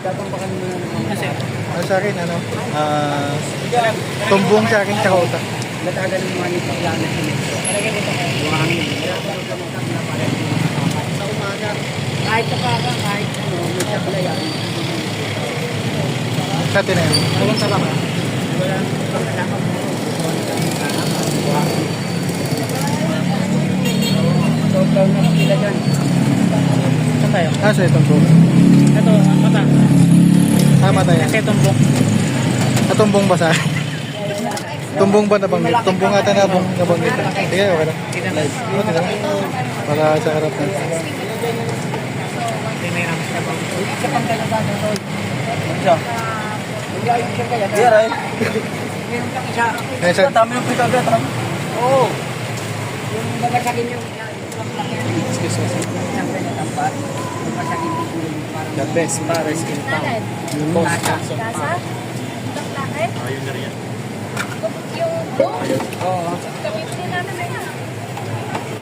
Tatampakan mo na naman. Sa akin, tumbong sa akin, tsaka utak. Latagan ng mga nito. Yan na sinito. Buhangin. Sa umaga, kahit sa kaga, kahit ano, may sakla yan. Sa atin na yun. Walang tabak ha? Walang pagkalaman mo. Buhangin. Total na sila dyan. Saan tayo? Sa itong tumbong. Ito, mata. Mata yan. Kasi tumbok. Tumbong ba sa akin? Tumbong ba nabanggit? Tumbong ata nabanggit. Sige, okay lang. Live. Para sa harap na. Isa pang kalabasa doon. Siya? Isa kaya. Iya, Ray. Meron kang isa. Eh, sa dami ng pagkagat. Oo. Yung babasagin yung Excuse me. isang pinatampat. Babasagin din yung parang The best Paris in town. Yung Tasa. Tasa? Baklake? Ayun na rin yan. Yung buong? Oo.